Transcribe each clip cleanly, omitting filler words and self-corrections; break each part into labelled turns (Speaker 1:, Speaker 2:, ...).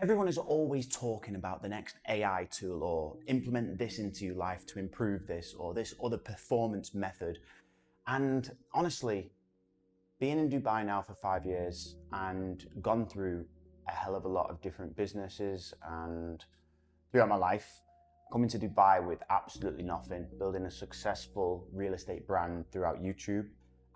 Speaker 1: Everyone is always talking about the next AI tool or implement this into your life to improve this or this other performance method. And honestly, being in Dubai now for 5 years and gone through a hell of a lot of different businesses and throughout my life, coming to Dubai with absolutely nothing, building a successful real estate brand throughout YouTube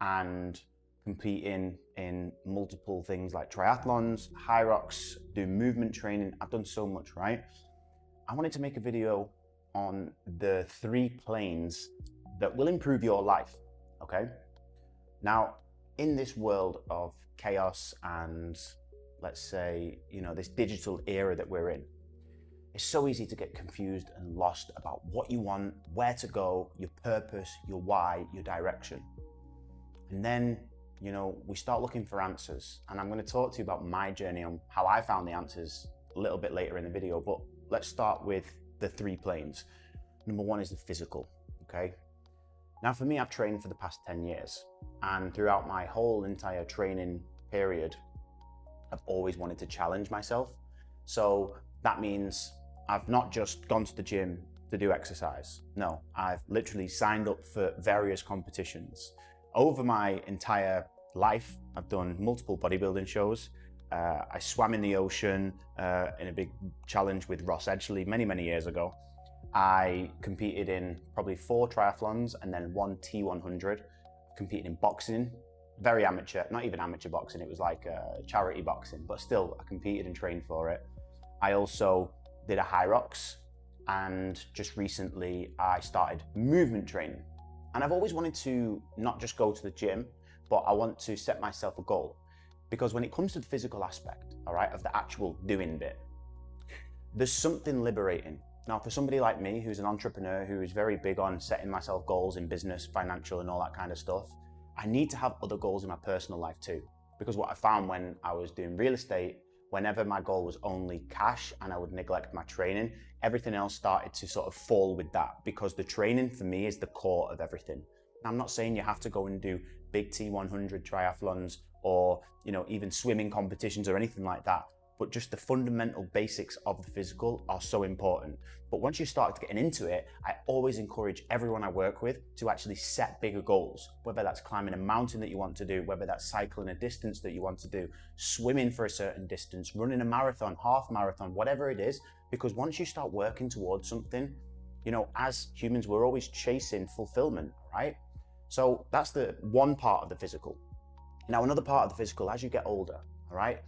Speaker 1: and competing in multiple things like triathlons, high rocks, doing movement training. I've done so much, right? I wanted to make a video on the 3 planes that will improve your life, okay? Now, in this world of chaos and let's say, this digital era that we're in, it's so easy to get confused and lost about what you want, where to go, your purpose, your why, your direction. And then, we start looking for answers. And I'm going to talk to you about my journey on how I found the answers a little bit later in the video. But let's start with the 3 planes. Number 1 is the physical, okay? Now for me, I've trained for the past 10 years. And throughout my whole entire training period, I've always wanted to challenge myself. So that means I've not just gone to the gym to do exercise. No, I've literally signed up for various competitions. Over my entire life, I've done multiple bodybuilding shows. I swam in the ocean in a big challenge with Ross Edgley many years ago. I competed in probably 4 triathlons and then 1 T100. Competed in boxing, very amateur, not even amateur boxing, it was like charity boxing, but still I competed and trained for it. I also did a high rocks, and just recently I started movement training. And I've always wanted to not just go to the gym, but I want to set myself a goal. Because when it comes to the physical aspect, all right, of the actual doing bit, there's something liberating. Now, for somebody like me, who's an entrepreneur, who is very big on setting myself goals in business, financial, and all that kind of stuff, I need to have other goals in my personal life too. Because what I found when I was doing real estate, whenever my goal was only cash and I would neglect my training, everything else started to sort of fall with that, because the training for me is the core of everything. Now, I'm not saying you have to go and do big T100 triathlons or, even swimming competitions or anything like that. But just the fundamental basics of the physical are so important. But once you start getting into it, I always encourage everyone I work with to actually set bigger goals, whether that's climbing a mountain that you want to do, whether that's cycling a distance that you want to do, swimming for a certain distance, running a marathon, half marathon, whatever it is, because once you start working towards something, as humans, we're always chasing fulfillment, right? So that's the one part of the physical. Now, another part of the physical, as you get older, all right?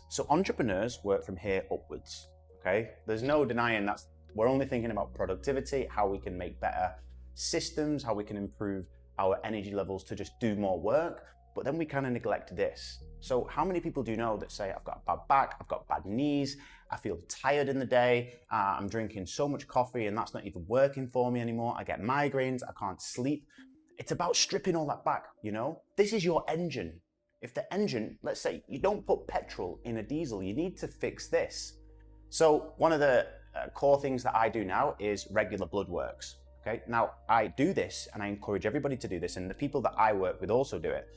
Speaker 1: So entrepreneurs work from here upwards, okay? There's no denying that we're only thinking about productivity, how we can make better systems, how we can improve our energy levels to just do more work, but then we kind of neglect this. So how many people do you know that say, I've got a bad back, I've got bad knees, I feel tired in the day, I'm drinking so much coffee and that's not even working for me anymore, I get migraines, I can't sleep. It's about stripping all that back, This is your engine. If the engine, let's say you don't put petrol in a diesel, you need to fix this. So one of the core things that I do now is regular blood works. Okay, now I do this and I encourage everybody to do this, and the people that I work with also do it.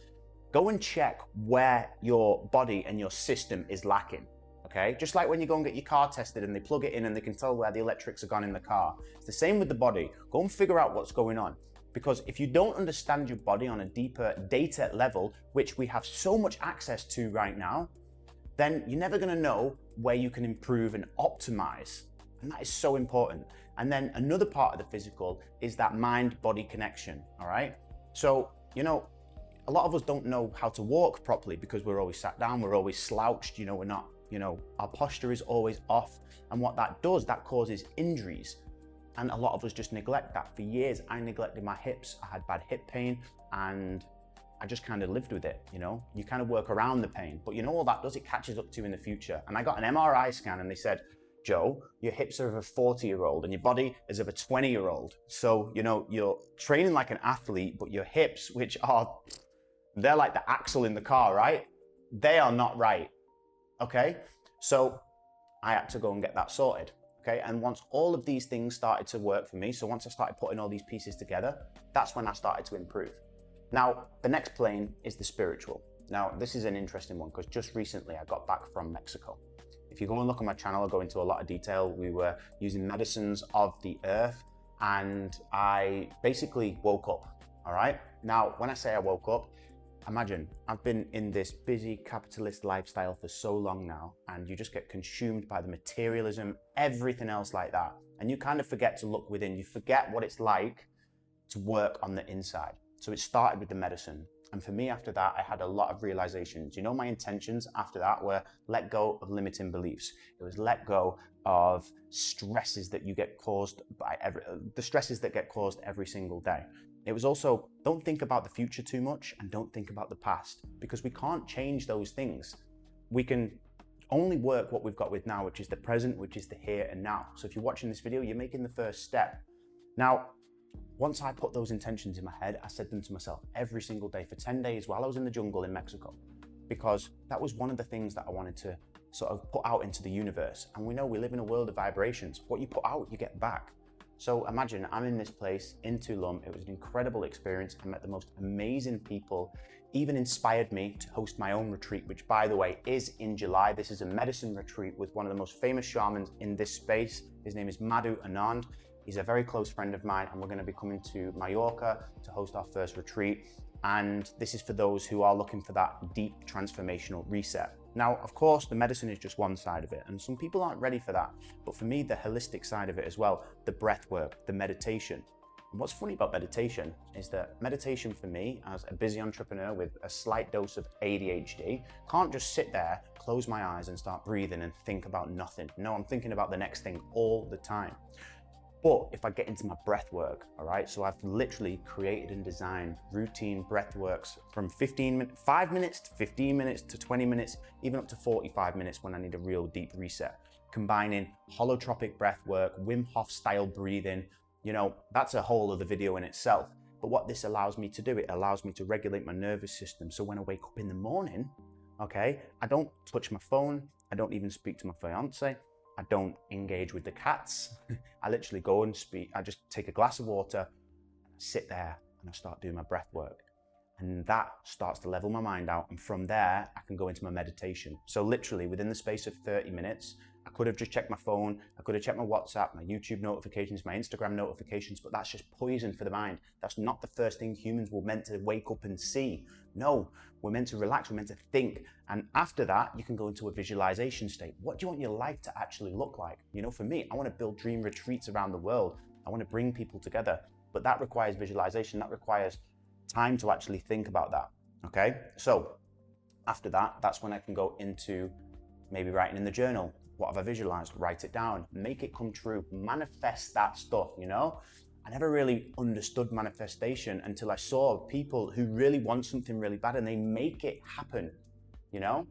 Speaker 1: Go and check where your body and your system is lacking. Okay, just like when you go and get your car tested and they plug it in and they can tell where the electrics are gone in the car. It's the same with the body. Go and figure out what's going on. Because if you don't understand your body on a deeper data level, which we have so much access to right now, then you're never going to know where you can improve and optimize. And that is so important. And then another part of the physical is that mind-body connection, all right? So, a lot of us don't know how to walk properly because we're always sat down, we're always slouched, we're not, our posture is always off. And what that does, that causes injuries. And a lot of us just neglect that. For years, I neglected my hips. I had bad hip pain and I just kind of lived with it, You kind of work around the pain, but all that does, it catches up to you in the future. And I got an MRI scan and they said, Joe, your hips are of a 40-year-old and your body is of a 20-year-old. So, you're training like an athlete, but your hips, they're like the axle in the car, right? They are not right, okay? So I had to go and get that sorted. Okay, and once all of these things started to work for me, so once I started putting all these pieces together, that's when I started to improve. Now, the next plane is the spiritual. Now, this is an interesting one because just recently I got back from Mexico. If you go and look on my channel, I'll go into a lot of detail. We were using medicines of the earth, and I basically woke up, all right? Now, when I say I woke up, imagine I've been in this busy capitalist lifestyle for so long now, and you just get consumed by the materialism, everything else like that. And you kind of forget to look within. You forget what it's like to work on the inside. So it started with the medicine. And for me, after that, I had a lot of realizations. You know, my intentions after that were let go of limiting beliefs. It was let go of stresses that you get caused by the stresses that get caused every single day. It was also, don't think about the future too much and don't think about the past, because we can't change those things. We can only work what we've got with now, which is the present, which is the here and now. So if you're watching this video, you're making the first step. Now, once I put those intentions in my head, I said them to myself every single day for 10 days while I was in the jungle in Mexico, because that was one of the things that I wanted to sort of put out into the universe. And we know we live in a world of vibrations. What you put out, you get back. So imagine I'm in this place in Tulum. It was an incredible experience. I met the most amazing people, even inspired me to host my own retreat, which by the way is in July. This is a medicine retreat with one of the most famous shamans in this space. His name is Madhu Anand. He's a very close friend of mine, and we're going to be coming to Mallorca to host our first retreat. And this is for those who are looking for that deep transformational reset. Now, of course, the medicine is just one side of it, and some people aren't ready for that. But for me, the holistic side of it as well, the breath work, the meditation. And what's funny about meditation is that meditation for me, as a busy entrepreneur with a slight dose of ADHD, can't just sit there, close my eyes and start breathing and think about nothing. No, I'm thinking about the next thing all the time. But if I get into my breath work, all right, so I've literally created and designed routine breath works from 5 minutes to 15 minutes to 20 minutes, even up to 45 minutes when I need a real deep reset. Combining holotropic breath work, Wim Hof style breathing, you know, that's a whole other video in itself. But what this allows me to do, it allows me to regulate my nervous system. So when I wake up in the morning, okay, I don't touch my phone, I don't even speak to my fiance, I don't engage with the cats. I literally go and speak. I just take a glass of water, sit there, and I start doing my breath work. And that starts to level my mind out. And from there, I can go into my meditation. So literally within the space of 30 minutes, I could have just checked my phone. I could have checked my WhatsApp, my YouTube notifications, my Instagram notifications, but that's just poison for the mind. That's not the first thing humans were meant to wake up and see. No, we're meant to relax, we're meant to think. And after that, you can go into a visualization state. What do you want your life to actually look like? You know, for me, I want to build dream retreats around the world. I want to bring people together, but that requires visualization. That requires time to actually think about that. Okay. So after that, that's when I can go into maybe writing in the journal. What have I visualized? Write it down, make it come true, manifest that stuff, you know? I never really understood manifestation until I saw people who really want something really bad and they make it happen, you know?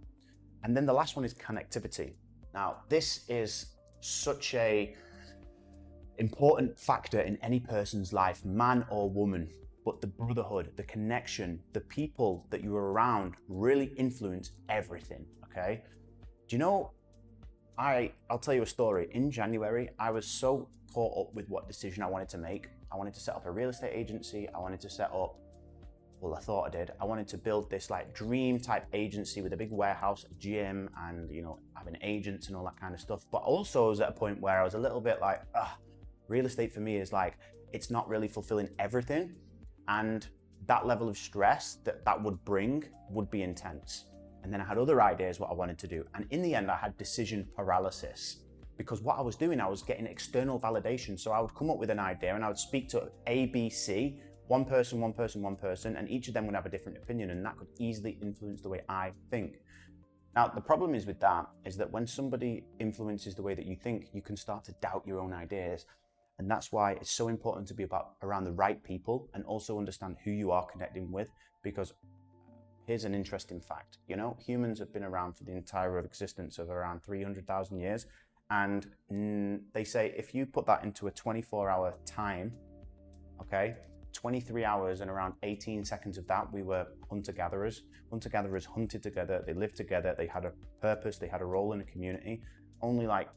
Speaker 1: And then the last one is connectivity. Now, this is such a important factor in any person's life, man or woman, but the brotherhood, the connection, the people that you're around really influence everything, okay? Do you know, I'll tell you a story. In January, I was so caught up with what decision I wanted to make. I wanted to set up a real estate agency. I wanted to set up, well, I thought I did. I wanted to build this like dream type agency with a big warehouse, a gym, and, you know, having agents and all that kind of stuff. But also I was at a point where I was a little bit like, real estate for me is like, it's not really fulfilling everything. And that level of stress that would bring would be intense. And then I had other ideas what I wanted to do. And in the end, I had decision paralysis, because what I was doing, I was getting external validation. So I would come up with an idea and I would speak to A, B, C, one person, and each of them would have a different opinion, and that could easily influence the way I think. Now, the problem is with that is that when somebody influences the way that you think, you can start to doubt your own ideas. And that's why it's so important to be around the right people and also understand who you are connecting with, because here's an interesting fact. You know, humans have been around for the entire existence of around 300,000 years. And they say if you put that into a 24-hour time, okay, 23 hours and around 18 seconds of that, we were hunter-gatherers. Hunter-gatherers hunted together, they lived together, they had a purpose, they had a role in a community. Only like,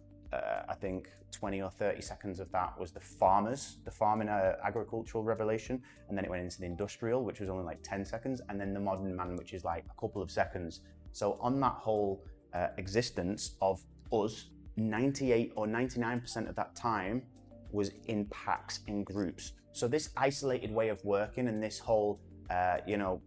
Speaker 1: I think 20 or 30 seconds of that was the farmers, the farming agricultural revolution. And then it went into the industrial, which was only like 10 seconds. And then the modern man, which is like a couple of seconds. So on that whole existence of us, 98 or 99% of that time was in packs, in groups. So this isolated way of working and this whole,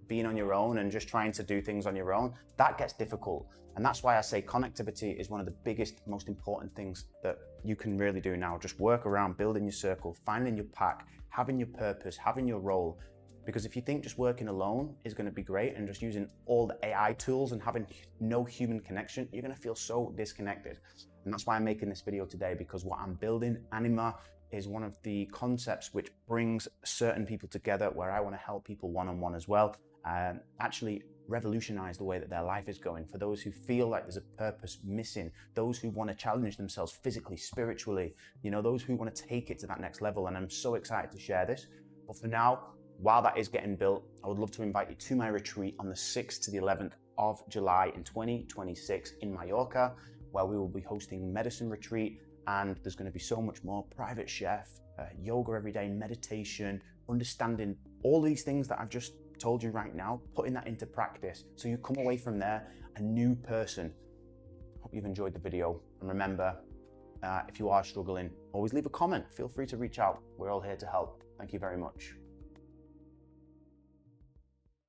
Speaker 1: being on your own and just trying to do things on your own, that gets difficult. And that's why I say connectivity is one of the biggest, most important things that you can really do now. Just work around building your circle, finding your pack, having your purpose, having your role. Because if you think just working alone is going to be great and just using all the AI tools and having no human connection, you're going to feel so disconnected. And that's why I'm making this video today, because what I'm building, Anima, is one of the concepts which brings certain people together, where I want to help people one-on-one as well, and actually revolutionize the way that their life is going. For those who feel like there's a purpose missing, those who want to challenge themselves physically, spiritually, those who want to take it to that next level. And I'm so excited to share this. But for now, while that is getting built, I would love to invite you to my retreat on the 6th to the 11th of July in 2026 in Mallorca, where we will be hosting medicine retreat. And there's going to be so much more: private chef, yoga every day, meditation, understanding all these things that I've just told you right now, putting that into practice so you come away from there a new person. Hope you've enjoyed the video. And remember, if you are struggling, always leave a comment. Feel free to reach out. We're all here to help. Thank you very much.